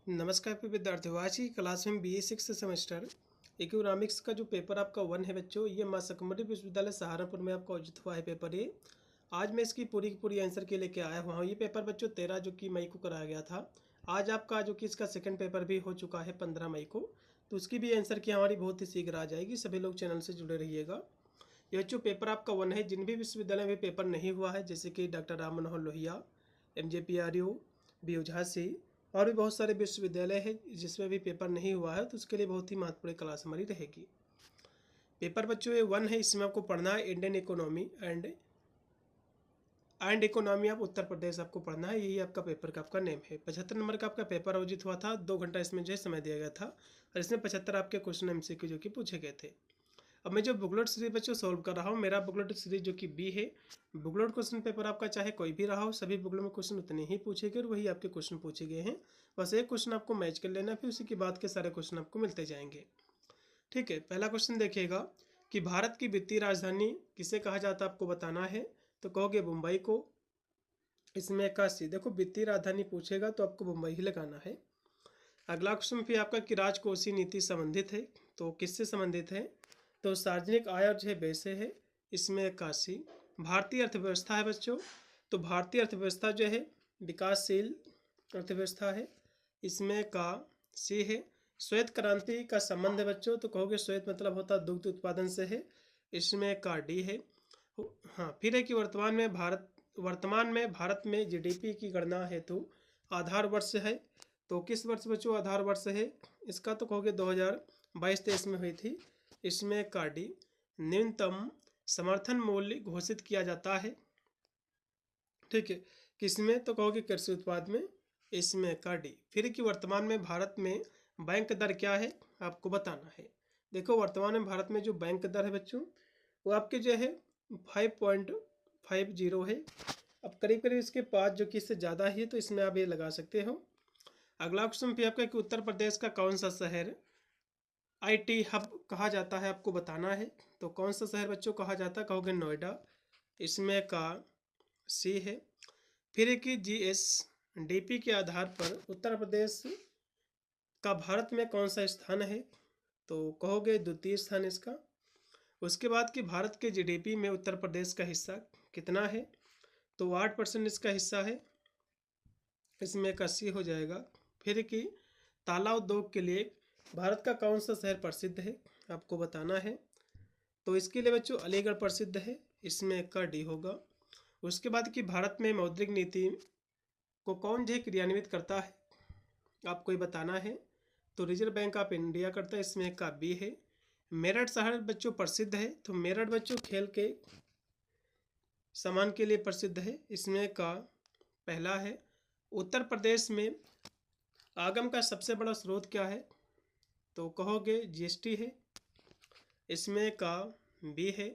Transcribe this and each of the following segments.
नमस्कार प्रिय विद्यार्थियों। आज की क्लास में BA 6 सेमेस्टर इकोनॉमिक्स का जो पेपर आपका 1 है बच्चों, ये मां सकमरी विश्वविद्यालय सहारनपुर में आपका आयोजित हुआ है पेपर ये। आज मैं इसकी पूरी की पूरी आंसर के लेके आया हुआ हूँ। ये पेपर बच्चों 13 जो कि मई को कराया गया था। आज आपका जो कि इसका सेकंड पेपर भी हो चुका है 15 मई को, तो उसकी भी आंसर की हमारी बहुत ही शीघ्र आ जाएगी। सभी लोग चैनल से जुड़े रहिएगा। ये बच्चों पेपर आपका 1 है। जिन भी विश्वविद्यालय में पेपर नहीं हुआ है, जैसे कि doctor Ram Manohar Lohia, MJPRU, BU Jhansi और भी बहुत सारे विश्वविद्यालय है जिसमें भी पेपर नहीं हुआ है, तो उसके लिए बहुत ही महत्वपूर्ण क्लास हमारी रहेगी। पेपर बच्चों ये 1 है, इसमें आपको पढ़ना है Indian economy and economy of Uttar Pradesh आपको पढ़ना है। यही आपका पेपर का आपका नेम है। 75 नंबर का आपका पेपर आयोजित हुआ था। 2 घंटा इसमें जो है समय दिया गया था और इसमें 75 आपके क्वेश्चन MCQ जो कि पूछे गए थे। अब मैं जो बुकलेट सीरीज बच्चों सॉल्व कर रहा हूँ, मेरा बुकलेट सीरीज जो कि B है। बुकलेट क्वेश्चन पेपर आपका चाहे कोई भी रहा हो, सभी बुकलेट में क्वेश्चन उतने ही पूछे गए और वही आपके क्वेश्चन पूछे गए हैं। बस एक क्वेश्चन आपको मैच कर लेना, फिर उसी के बाद के सारे क्वेश्चन आपको मिलते जाएंगे। ठीक है, पहला क्वेश्चन देखिएगा कि भारत की वित्तीय राजधानी किसे कहा जाता है, आपको बताना है। तो कहोगे मुंबई को। इसमें 81। देखो वित्तीय राजधानी पूछेगा तो आपको मुंबई ही लगाना है। अगला क्वेश्चन फिर आपका कि राजकोषीय नीति संबंधित है, तो किससे संबंधित है? तो सार्वजनिक आय और जो है व्यय से है। इसमें 81। भारतीय अर्थव्यवस्था है बच्चों, तो भारतीय अर्थव्यवस्था जो है विकासशील अर्थव्यवस्था है। इसमें का C है। श्वेत क्रांति का संबंध है बच्चों, तो कहोगे श्वेत मतलब होता है दुग्ध उत्पादन से है। इसमें का D है। हाँ, फिर है कि वर्तमान में भारत में GDP की गणना हेतु आधार वर्ष है, तो किस वर्ष बच्चों आधार वर्ष है इसका? तो कहोगे 2022-23 में हुई थी। इसमें का D। न्यूनतम समर्थन मूल्य घोषित किया जाता है, ठीक है, किसमें? तो कहोगे कृषि उत्पाद में। इसमें का D। फिर कि वर्तमान में भारत में बैंक दर क्या है, आपको बताना है। देखो वर्तमान में भारत में जो बैंक दर है बच्चों, वो आपके जो है 5.50 है। अब करीब करीब इसके पास जो कि इससे ज़्यादा ही है, तो इसमें आप ये लगा सकते हो। अगला क्वेश्चन भी आपका कि उत्तर प्रदेश का कौन सा शहर IT हब कहा जाता है, आपको बताना है। तो कौन सा शहर बच्चों कहा जाता है? कहोगे नोएडा। इसमें का C है। फिर कि GSDP के आधार पर उत्तर प्रदेश का भारत में कौन सा स्थान है? तो कहोगे द्वितीय स्थान इसका। उसके बाद कि भारत के GDP में उत्तर प्रदेश का हिस्सा कितना है? तो 8% इसका हिस्सा है। इसमें का C हो जाएगा। फिर कि ताला उद्योग के लिए भारत का कौन सा शहर प्रसिद्ध है, आपको बताना है। तो इसके लिए बच्चों अलीगढ़ प्रसिद्ध है। इसमें का D होगा। उसके बाद कि भारत में मौद्रिक नीति को कौन जो क्रियान्वित करता है, आपको ये बताना है। तो रिजर्व बैंक ऑफ इंडिया करता है। इसमें का B है। मेरठ शहर बच्चों प्रसिद्ध है, तो मेरठ बच्चों खेल के सामान के लिए प्रसिद्ध है। इसमें का पहला है। उत्तर प्रदेश में आगम का सबसे बड़ा स्रोत क्या है? तो कहोगे GST है। इसमें का B है।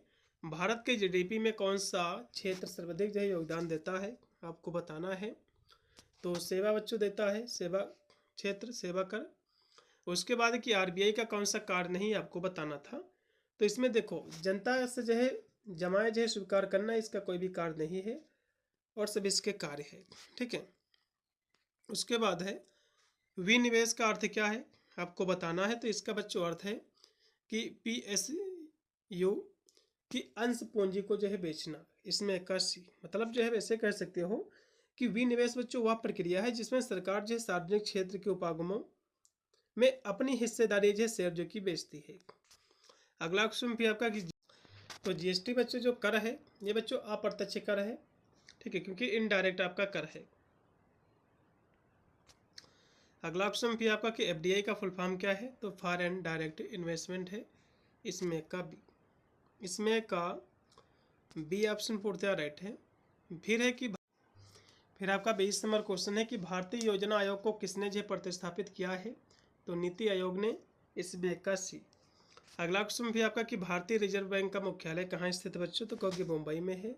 भारत के GDP में कौन सा क्षेत्र सर्वाधिक जो है योगदान देता है, आपको बताना है। तो सेवा बच्चों देता है, सेवा क्षेत्र, सेवा कर। उसके बाद कि RBI का कौन सा कार्य नहीं, आपको बताना था। तो इसमें देखो जनता से जो है जमाए जो है स्वीकार करना, इसका कोई भी कार्य नहीं है और सब इसके कार्य है, ठीक है। उसके बाद है विनिवेश का अर्थ क्या है, आपको बताना है। तो इसका बच्चों अर्थ है कि PSU की अंश पूंजी को जो है बेचना। इसमें 81 मतलब जो है वैसे कह सकते हो कि विनिवेश बच्चों वह प्रक्रिया है जिसमें सरकार जो है सार्वजनिक क्षेत्र के उपागमों में अपनी हिस्सेदारी जो है शेयर जो कि बेचती है। अगला क्वेश्चन भी आपका कि तो GST बच्चों जो कर है, ये बच्चों अप्रत्यक्ष कर है, ठीक है, क्योंकि इनडायरेक्ट आपका कर है। अगला क्वेश्चन भी आपका कि FDI का फुल फॉर्म क्या है? तो फॉरेन डायरेक्ट इन्वेस्टमेंट है। इसमें का B। इसमें का B ऑप्शन पूर्णतः राइट है। फिर है कि फिर आपका 20 नंबर क्वेश्चन है कि भारतीय योजना आयोग को किसने जो प्रतिस्थापित किया है? तो नीति आयोग ने। इसमें का C। अगला क्वेश्चन भी आपका कि भारतीय रिजर्व बैंक का मुख्यालय कहाँ स्थित बच्चों? तो कहोगे मुंबई में है।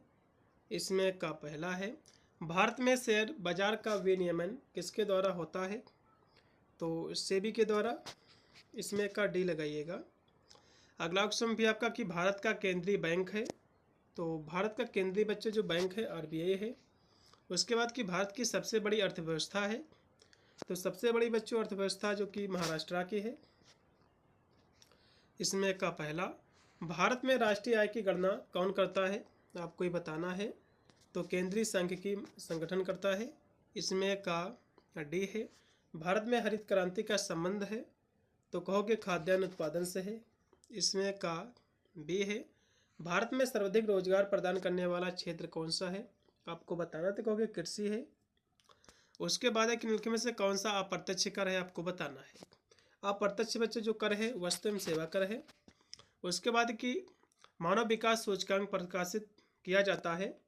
इसमें का पहला है। भारत में शेयर बाजार का विनियमन किसके द्वारा होता है? तो सेबी के द्वारा। इसमें का D लगाइएगा। अगला क्वेश्चन भी आपका कि भारत का केंद्रीय बैंक है, तो भारत का केंद्रीय बच्चे जो बैंक है RBI है। उसके बाद कि भारत की सबसे बड़ी अर्थव्यवस्था है, तो सबसे बड़ी बच्चों अर्थव्यवस्था जो कि महाराष्ट्र की है। इसमें का पहला, भारत में राष्ट्रीय आय की गणना कौन करता है, आपको ये बताना है। तो केंद्रीय सांख्यिकी संगठन करता है। इसमें का डी है, भारत में हरित क्रांति का संबंध है, तो कहोगे खाद्यान्न उत्पादन से है। इसमें का बी है, भारत में सर्वाधिक रोजगार प्रदान करने वाला क्षेत्र कौन सा है, आपको बताना, तो कहोगे कृषि है। उसके बाद है कि निम्नलिखित में से कौन सा अप्रत्यक्ष कर है, आपको बताना है। अप्रत्यक्ष बच्चे जो कर है वस्तु एवं सेवा कर है। उसके बाद कि मानव विकास सूचकांक प्रकाशित किया जाता है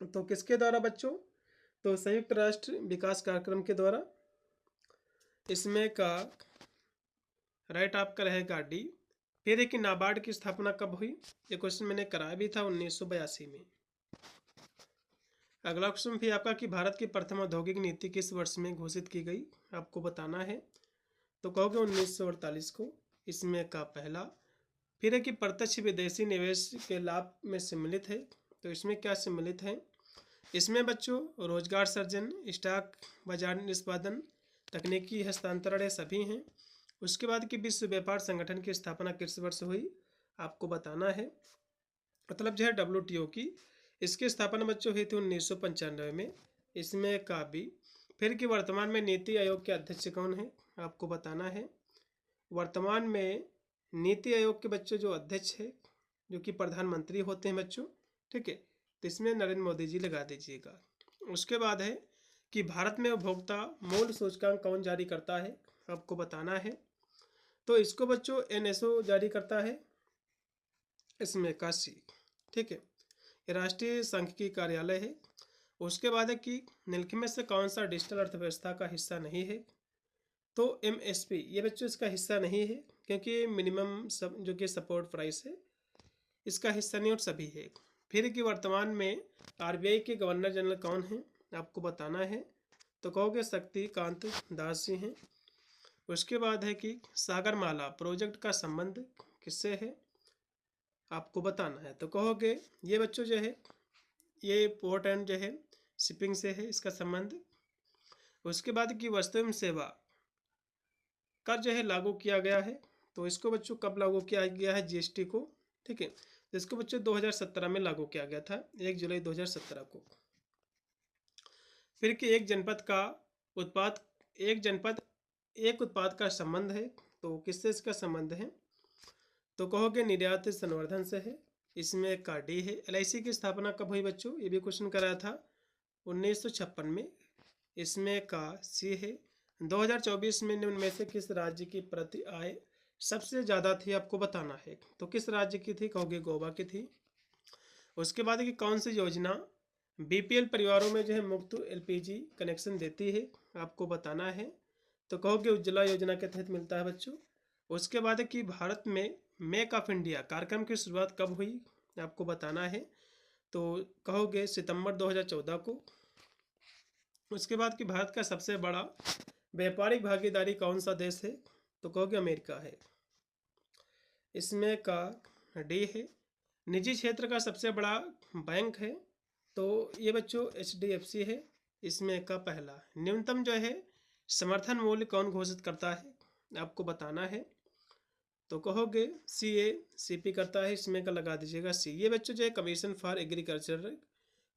तो किसके द्वारा बच्चों, तो संयुक्त राष्ट्र विकास कार्यक्रम के द्वारा। इसमें का राइट आपका रहेगा डी। फिर है कि नाबार्ड की स्थापना कब हुई, ये क्वेश्चन मैंने कराया भी था 1982 में। अगला क्वेश्चन भी आपका कि भारत की प्रथम औद्योगिक नीति किस वर्ष में घोषित की गई, आपको बताना है। तो कहोगे 1948 को। इसमें का पहला, फिर है कि प्रत्यक्ष विदेशी निवेश के लाभ में सम्मिलित है, तो इसमें क्या सम्मिलित है, इसमें बच्चों रोजगार सृजन, स्टॉक बाजार निष्पादन, तकनीकी हस्तांतरण ये सभी हैं। उसके बाद कि विश्व व्यापार संगठन की स्थापना किस वर्ष हुई, आपको बताना है, मतलब जो है WTO की, इसकी स्थापना बच्चों हुई थी 1995 में। इसमें का भी, फिर कि वर्तमान में नीति आयोग के अध्यक्ष कौन है, आपको बताना है। वर्तमान में नीति आयोग के बच्चों जो अध्यक्ष है जो कि प्रधानमंत्री होते हैं बच्चों, ठीक है, तो इसमें नरेंद्र मोदी जी लगा दीजिएगा। उसके बाद है कि भारत में उपभोक्ता मूल्य सूचकांक कौन जारी करता है, आपको बताना है। तो इसको बच्चों NSO जारी करता है। इसमें का सी, ठीक है, ये राष्ट्रीय सांख्यिकी कार्यालय है। उसके बाद है कि निम्नलिखित में से कौन सा डिजिटल अर्थव्यवस्था का हिस्सा नहीं है, तो MSP ये बच्चों इसका हिस्सा नहीं है क्योंकि मिनिमम सब जो कि सपोर्ट प्राइस है इसका हिस्सा नहीं और सभी है। फिर कि वर्तमान में RBI के गवर्नर जनरल कौन है, आपको बताना है। तो कहोगे शक्तिकांत दास जी हैं। उसके बाद है कि सागरमाला प्रोजेक्ट का संबंध किससे है, आपको बताना है। तो कहोगे ये बच्चों जो है ये पोर्ट एंड जो है शिपिंग से है इसका संबंध। उसके बाद की वस्तु एवं सेवा कर जो है लागू किया गया है, तो इसको बच्चों कब लागू किया गया है, GST को, ठीक है, तो इसको बच्चों 2017 में लागू किया गया था, 1 जुलाई 2017 को। फिर कि एक जनपद एक उत्पाद का संबंध है, तो किससे इसका संबंध है, तो कहोगे निर्यात संवर्धन से है। इसमें का डी है। LIC की स्थापना कब हुई बच्चों, ये भी क्वेश्चन कराया था 1956 में। इसमें का सी है। 2024 में निम्न में से किस राज्य की प्रति आय सबसे ज़्यादा थी, आपको बताना है। तो किस राज्य की थी, कहोगे गोवा की थी। उसके बाद कि कौन सी योजना BPL परिवारों में जो है मुफ्त LPG कनेक्शन देती है, आपको बताना है। तो कहोगे उज्ज्वला योजना के तहत मिलता है बच्चों। उसके बाद कि भारत में मेक ऑफ इंडिया कार्यक्रम की शुरुआत कब हुई, आपको बताना है। तो कहोगे सितंबर 2014 को। उसके बाद कि भारत का सबसे बड़ा व्यापारिक भागीदारी कौन सा देश है, तो कहोगे अमेरिका है। इसमें का डी है। निजी क्षेत्र का सबसे बड़ा बैंक है, तो ये बच्चों HDFC है। इसमें का पहला, न्यूनतम जो है समर्थन मूल्य कौन घोषित करता है, आपको बताना है। तो कहोगे CACP करता है। इसमें का लगा दीजिएगा सी। ये बच्चों जो है commission for agriculture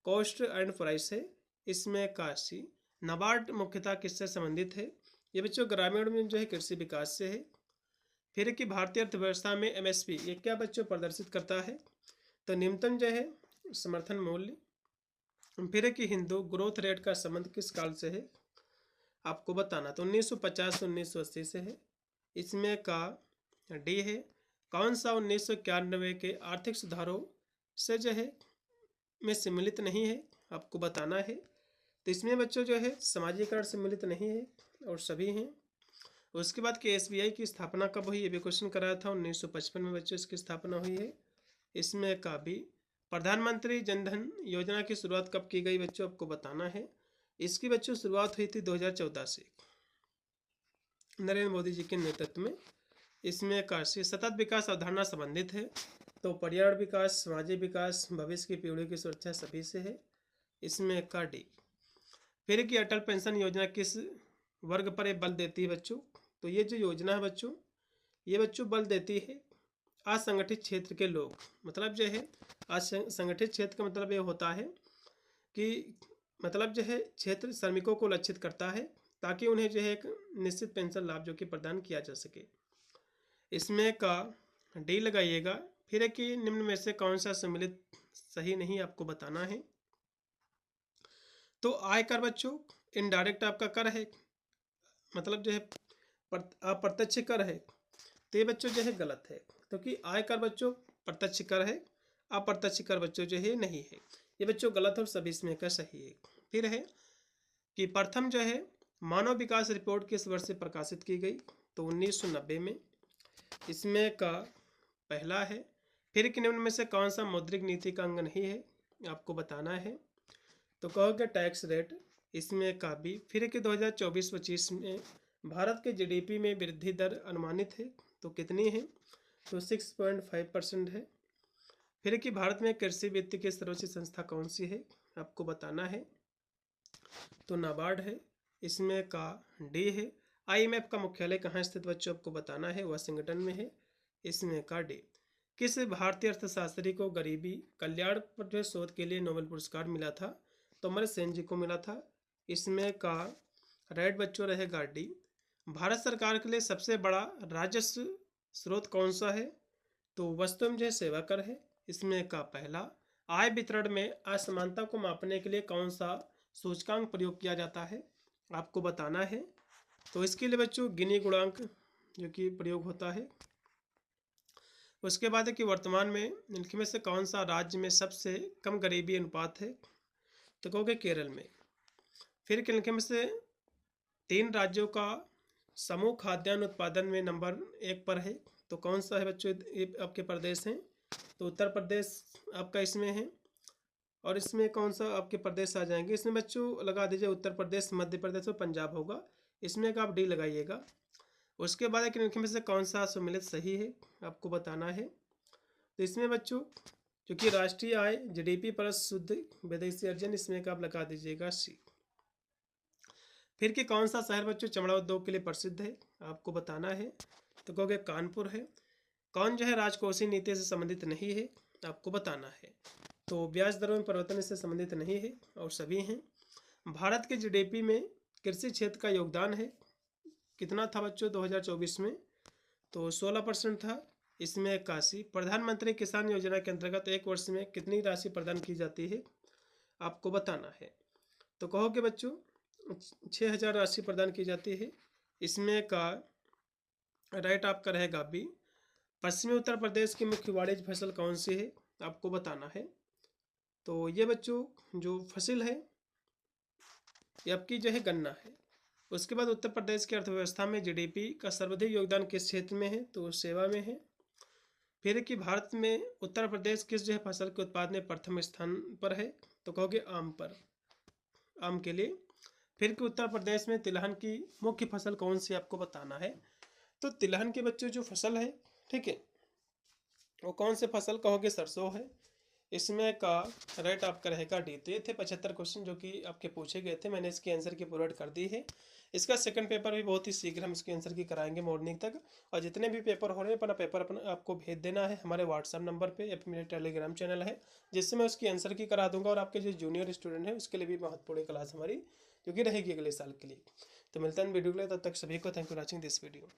cost and price है। इसमें का सी। नाबार्ड मुख्यतः किससे संबंधित है, ये बच्चों ग्रामीण में जो है कृषि विकास से है। फिर कि भारतीय अर्थव्यवस्था में MSP ये क्या बच्चों प्रदर्शित करता है, तो न्यूनतम जो है समर्थन मूल्य। फिर कि हिंदू ग्रोथ रेट का संबंध किस काल से है, आपको बताना। तो 1950 से 1980 से है। इसमें का डी है। कौन सा 1991 के आर्थिक सुधारों से जो है में सम्मिलित नहीं है, आपको बताना है। तो इसमें बच्चों जो है समाजीकरण सम्मिलित नहीं है और सभी हैं। उसके बाद कि SBI की स्थापना कब हुई, ये भी क्वेश्चन कराया था 1955 में बच्चों इसकी स्थापना हुई है। इसमें का भी प्रधानमंत्री जनधन योजना की शुरुआत कब की गई बच्चों, आपको बताना है। इसकी बच्चों शुरुआत हुई थी 2014 से नरेंद्र मोदी जी के नेतृत्व में। इसमें का सतत विकास अवधारणा संबंधित है, तो पर्यावरण विकास, सामाजिक विकास, भविष्य की पीढ़ी की सुरक्षा सभी से है। इसमें का डी। फिर कि अटल पेंशन योजना किस वर्ग पर ये बल देती है बच्चों। तो ये जो योजना है बच्चों, ये बच्चों बल देती है असंगठित क्षेत्र के लोग। मतलब जो है असंगठित क्षेत्र का मतलब ये होता है कि मतलब जो है क्षेत्र श्रमिकों को लक्षित करता है ताकि उन्हें जो है एक निश्चित पेंशन लाभ जो कि प्रदान किया जा सके। इसमें का डी लगाइएगा। फिर है कि निम्न में से कौन सा सम्मिलित सही नहीं आपको बताना है। तो आयकर बच्चों इनडायरेक्ट आपका कर है, मतलब जो है अप्रत्यक्ष कर है। तो ये बच्चों जो है गलत है, क्योंकि आयकर बच्चों प्रत्यक्ष कर है, अप्रत्यक्ष कर बच्चों जो है नहीं है। ये बच्चों गलत और सभी इसमें का सही है। फिर है कि प्रथम जो है मानव विकास रिपोर्ट किस वर्ष से प्रकाशित की गई, तो 1990 में। इसमें का पहला है। फिर कि निम्न में से कौन सा मौद्रिक नीति का अंग नहीं है, आपको बताना है। तो कहोगे टैक्स रेट, इसमें का भी। फिर कि 2024-25 में भारत के जीडीपी में वृद्धि दर अनुमानित है, तो कितनी है, तो 6.5% है। फिर कि भारत में कृषि वित्त की सर्वोच्च संस्था कौन सी है, आपको बताना है। तो नाबार्ड है। इसमें का डी है। आईएमएफ का मुख्यालय कहाँ स्थित बच्चों, आपको बताना है, वाशिंगटन में है। इसमें का डी। किस भारतीय अर्थशास्त्री को गरीबी कल्याण पर जो शोध के लिए नोबेल पुरस्कार मिला था, तो अमर्त्य सेन जी को मिला था। इसमें का राइट बच्चों रहेगा डी। भारत सरकार के लिए सबसे बड़ा राजस्व स्रोत कौन सा है, तो वस्तु एवं सेवा कर है। इसमें का पहला। आय वितरण में असमानता को मापने के लिए कौन सा सूचकांक प्रयोग किया जाता है, आपको बताना है। तो इसके लिए बच्चों गिनी गुणांक जो कि प्रयोग होता है। उसके बाद है कि वर्तमान में इनके में से कौन सा राज्य में सबसे कम गरीबी अनुपात है, तो कहोगे केरल में। फिर इनके में से 3 राज्यों का समूह खाद्यान्न उत्पादन में नंबर 1 पर है, तो कौन सा है बच्चों, ये आपके प्रदेश हैं। तो उत्तर प्रदेश आपका इसमें है। और इसमें कौन सा आपके प्रदेश आ जाएंगे, इसमें बच्चों लगा दीजिए उत्तर प्रदेश, मध्य प्रदेश और पंजाब होगा। इसमें का आप डी लगाइएगा। उसके बाद है कि इनके में से कौन सा सम्मिलित सही है, आपको बताना है। तो इसमें बच्चों क्योंकि राष्ट्रीय आय जीडीपी प्लस शुद्ध विदेशी अर्जन, इसमें का आप लगा दीजिएगा सी। फिर कि कौन सा शहर बच्चों चमड़ा उद्योग के लिए प्रसिद्ध है, आपको बताना है। तो कहोगे कानपुर है। कौन जो है राजकोषीय नीति से संबंधित नहीं है, आपको बताना है। तो ब्याज दरों में परिवर्तन इससे संबंधित नहीं है और सभी हैं। भारत के जीडीपी में कृषि क्षेत्र का योगदान है, कितना था बच्चों 2024 में, तो 16% था। इसमें 81। प्रधानमंत्री किसान योजना के अंतर्गत एक वर्ष में कितनी राशि प्रदान की जाती है, आपको बताना है। तो कहोगे बच्चों 6000 राशि प्रदान की जाती है। इसमें का राइट आपका रहेगा बी। पश्चिमी उत्तर प्रदेश की मुख्य वाणिज्य फसल कौन सी है, आपको बताना है। तो ये बच्चों जो फसल है ये आपकी जो है गन्ना है। उसके बाद उत्तर प्रदेश की अर्थव्यवस्था में जीडीपी का सर्वाधिक योगदान किस क्षेत्र में है, तो सेवा में है। फिर कि भारत में उत्तर प्रदेश किस जो है फसल के उत्पादन में प्रथम स्थान पर है, तो कहोगे आम पर, आम के लिए। फिर कि उत्तर प्रदेश में तिलहन की मुख्य फसल कौन सी, आपको बताना है। तो तिलहन के बच्चों जो फसल है, ठीक है, वो कौन से फसल कहोगे, सरसों है। इसमें का राइट आपका रहेगा डी। तो ये थे 75 क्वेश्चन जो कि आपके पूछे गए थे, मैंने इसकी आंसर की प्रोवाइड कर दी है। इसका सेकंड पेपर भी बहुत ही शीघ्र हम इसके आंसर की कराएंगे मॉर्निंग तक। और जितने भी पेपर हो रहे हैं अपना पेपर अपना आपको भेज देना है हमारे व्हाट्सअप नंबर पे या फिर मेरे टेलीग्राम चैनल है, जिससे मैं उसकी आंसर की करा दूंगा। और आपके जो जूनियर स्टूडेंट है उसके लिए भी महत्वपूर्ण क्लास हमारी जो कि रहेगी अगले साल के लिए। तो मिलता है वीडियो के लिए, तब तक सभी को thank you watching this video.